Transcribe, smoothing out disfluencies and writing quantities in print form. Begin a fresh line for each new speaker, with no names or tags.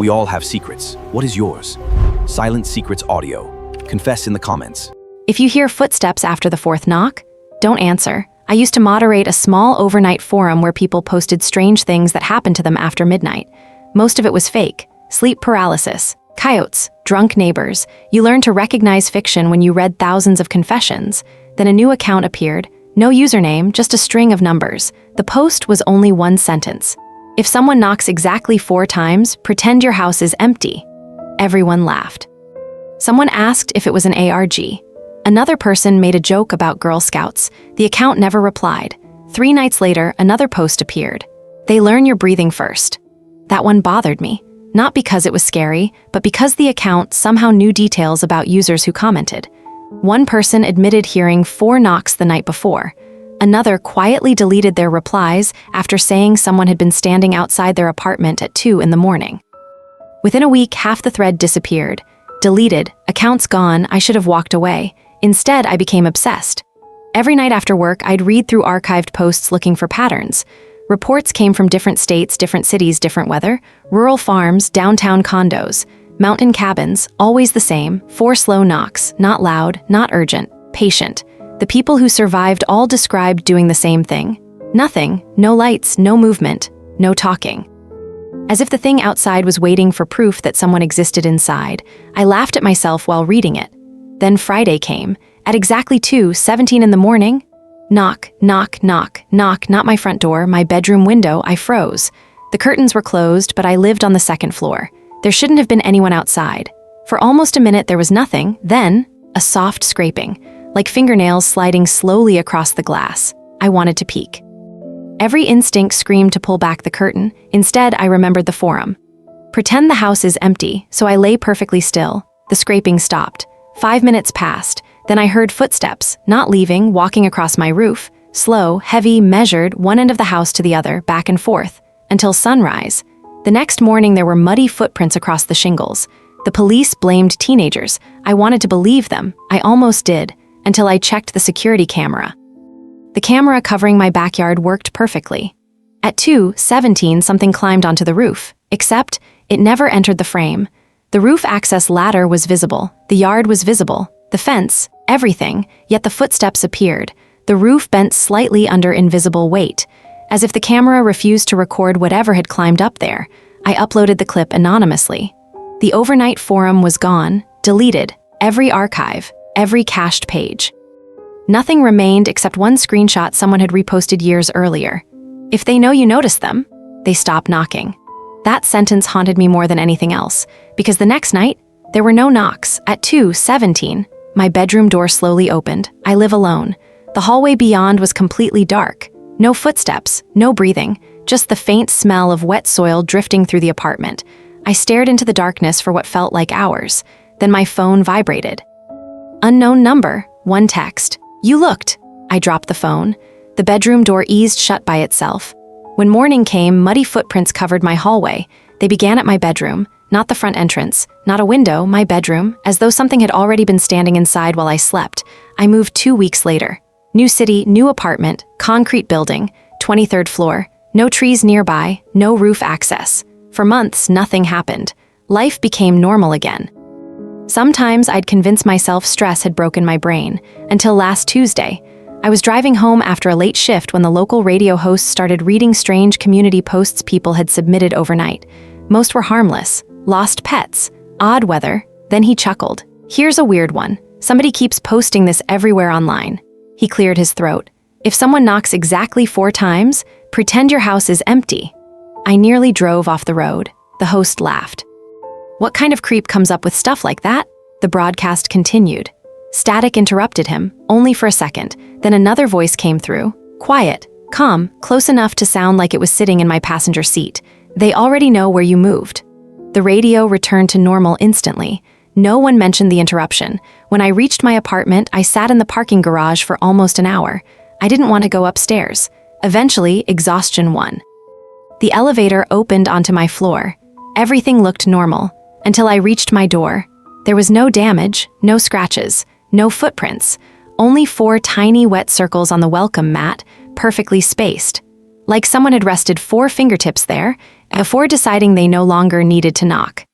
We all have secrets. What is yours? Silent Secrets Audio. Confess in the comments.
If you hear footsteps after the fourth knock, don't answer. I used to moderate a small overnight forum where people posted strange things that happened to them after midnight. Most of it was fake. Sleep paralysis, coyotes, drunk neighbors. You learn to recognize fiction when you read thousands of confessions. Then a new account appeared. No username, just a string of numbers. The post was only one sentence. If someone knocks exactly 4 times, pretend your house is empty. Everyone laughed. Someone asked if it was an ARG. Another person made a joke about Girl Scouts. The account never replied. 3 nights later, another post appeared. They learn you're breathing first. That one bothered me. Not because it was scary, but because the account somehow knew details about users who commented. One person admitted hearing 4 knocks the night before. Another quietly deleted their replies after saying someone had been standing outside their apartment at 2 in the morning. Within a week, half the thread disappeared. Deleted, accounts gone, I should have walked away. Instead, I became obsessed. Every night after work, I'd read through archived posts looking for patterns. Reports came from different states, different cities, different weather, rural farms, downtown condos, mountain cabins, always the same, 4 slow knocks, not loud, not urgent, patient. The people who survived all described doing the same thing. Nothing, no lights, no movement, no talking. As if the thing outside was waiting for proof that someone existed inside, I laughed at myself while reading it. Then Friday came. At exactly 2:17 in the morning, knock, knock, knock, knock, not my front door, my bedroom window. I froze. The curtains were closed, but I lived on the 2nd floor. There shouldn't have been anyone outside. For almost a minute there was nothing, then a soft scraping, like fingernails sliding slowly across the glass. I wanted to peek. Every instinct screamed to pull back the curtain. Instead, I remembered the forum. Pretend the house is empty, so I lay perfectly still. The scraping stopped. 5 minutes passed. Then I heard footsteps, not leaving, walking across my roof. Slow, heavy, measured, one end of the house to the other, back and forth, until sunrise. The next morning there were muddy footprints across the shingles. The police blamed teenagers. I wanted to believe them. I almost did, until I checked the security camera. The camera covering my backyard worked perfectly. At 2:17, something climbed onto the roof, except it never entered the frame. The roof access ladder was visible, the yard was visible, the fence, everything, yet the footsteps appeared. The roof bent slightly under invisible weight, as if the camera refused to record whatever had climbed up there. I uploaded the clip anonymously. The overnight forum was gone, deleted, every archive, every cached page. Nothing remained except one screenshot someone had reposted years earlier. If they know you noticed them, they stop knocking. That sentence haunted me more than anything else, because the next night, there were no knocks. At 2:17, my bedroom door slowly opened. I live alone. The hallway beyond was completely dark. No footsteps, no breathing, just the faint smell of wet soil drifting through the apartment. I stared into the darkness for what felt like hours. Then my phone vibrated. Unknown number, one text. You looked. I dropped the phone. The bedroom door eased shut by itself. When morning came, muddy footprints covered my hallway. They began at my bedroom, not the front entrance, not a window, my bedroom, as though something had already been standing inside while I slept. I moved 2 weeks later. New city, new apartment, concrete building, 23rd floor, no trees nearby, no roof access. For months, nothing happened. Life became normal again. Sometimes I'd convince myself stress had broken my brain, until last Tuesday. I was driving home after a late shift when the local radio host started reading strange community posts people had submitted overnight. Most were harmless, lost pets, odd weather. Then he chuckled. Here's a weird one. Somebody keeps posting this everywhere online. He cleared his throat. If someone knocks exactly 4 times, pretend your house is empty. I nearly drove off the road. The host laughed. What kind of creep comes up with stuff like that? The broadcast continued. Static interrupted him, only for a second. Then another voice came through. Quiet, calm, close enough to sound like it was sitting in my passenger seat. They already know where you moved. The radio returned to normal instantly. No one mentioned the interruption. When I reached my apartment, I sat in the parking garage for almost an hour. I didn't want to go upstairs. Eventually, exhaustion won. The elevator opened onto my floor. Everything looked normal, until I reached my door. There was no damage, no scratches, no footprints, only 4 tiny wet circles on the welcome mat, perfectly spaced. Like someone had rested 4 fingertips there, before deciding they no longer needed to knock.